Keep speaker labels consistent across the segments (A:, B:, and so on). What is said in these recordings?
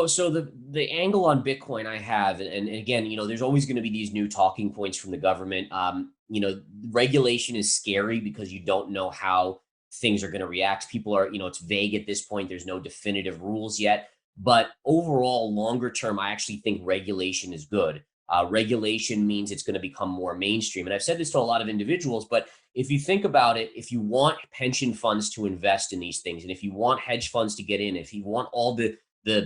A: So the angle on Bitcoin I have, and again, there's always going to be these new talking points from the government. Regulation is scary because you don't know how things are going to react. People are, it's vague at this point. There's no definitive rules yet. But overall, longer term, I actually think regulation is good. Regulation means it's going to become more mainstream. And I've said this to a lot of individuals, but if you think about it, if you want pension funds to invest in these things, and if you want hedge funds to get in, if you want all the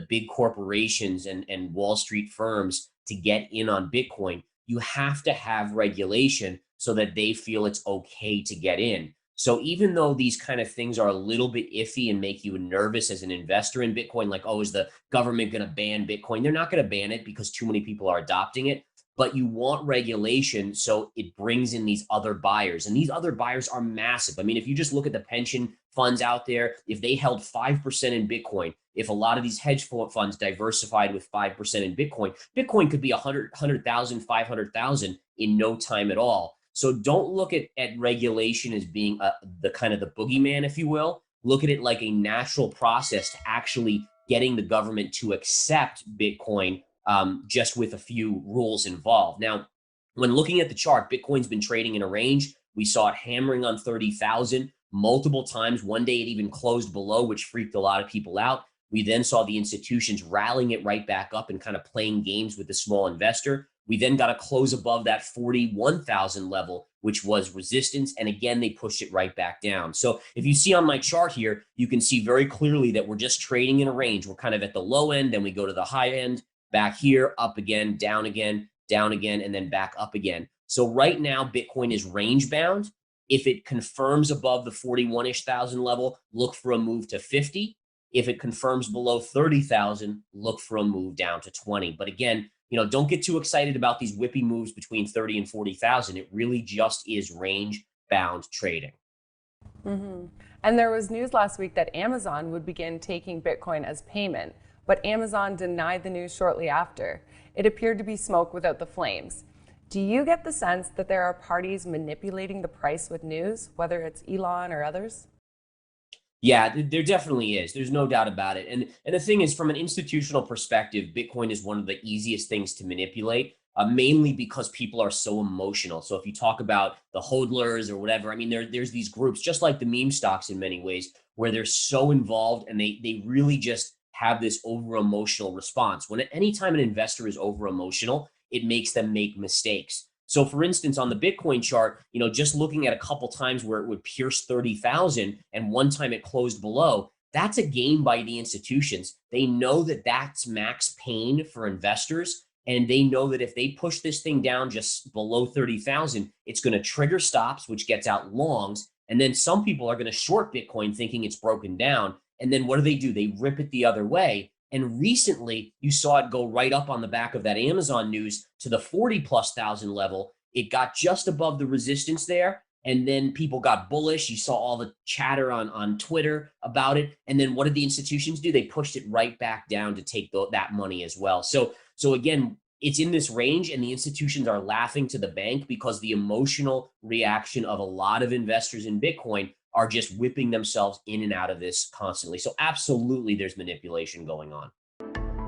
A: big corporations and Wall Street firms to get in on Bitcoin, you have to have regulation so that they feel it's okay to get in. So even though these kind of things are a little bit iffy and make you nervous as an investor in Bitcoin, like, oh, is the government going to ban Bitcoin? They're not going to ban it because too many people are adopting it. But you want regulation so it brings in these other buyers. And these other buyers are massive. I mean, if you just look at the pension funds out there, if they held 5% in Bitcoin, if a lot of these hedge funds diversified with 5% in Bitcoin, Bitcoin could be 100,000, 500,000 in no time at all. So don't look at regulation as being the kind of the boogeyman, if you will. Look at it like a natural process to actually getting the government to accept Bitcoin, just with a few rules involved. Now, when looking at the chart, Bitcoin's been trading in a range. We saw it hammering on 30,000 multiple times. One day it even closed below, which freaked a lot of people out. We then saw the institutions rallying it right back up and kind of playing games with the small investor. We then got a close above that 41,000 level, which was resistance. And again, they pushed it right back down. So if you see on my chart here, you can see very clearly that we're just trading in a range. We're kind of at the low end, then we go to the high end, back here, up again, down again, and then back up again. So right now, Bitcoin is range bound. If it confirms above the 41-ish thousand level, look for a move to 50. If it confirms below 30,000, look for a move down to 20. But again, don't get too excited about these whippy moves between 30 and 40,000. It really just is range bound trading.
B: Mm-hmm. And there was news last week that Amazon would begin taking Bitcoin as payment, but Amazon denied the news shortly after. It appeared to be smoke without the flames. Do you get the sense that there are parties manipulating the price with news, whether it's Elon or others?
A: Yeah, there definitely is. There's no doubt about it. And the thing is, from an institutional perspective, Bitcoin is one of the easiest things to manipulate, mainly because people are so emotional. So if you talk about the hodlers or whatever, I mean, there's these groups, just like the meme stocks in many ways, where they're so involved and they really just have this over emotional response. When anytime an investor is over emotional, it makes them make mistakes. So for instance, on the Bitcoin chart, just looking at a couple times where it would pierce 30,000 and one time it closed below, that's a game by the institutions. They know that that's max pain for investors. And they know that if they push this thing down just below 30,000, it's going to trigger stops, which gets out longs. And then some people are going to short Bitcoin thinking it's broken down. And then what do? They rip it the other way. And recently, you saw it go right up on the back of that Amazon news to the 40+ thousand level. It got just above the resistance there. And then people got bullish. You saw all the chatter on Twitter about it. And then what did the institutions do? They pushed it right back down to take that money as well. So again, it's in this range and the institutions are laughing to the bank because the emotional reaction of a lot of investors in Bitcoin are just whipping themselves in and out of this constantly. So absolutely, there's manipulation going on.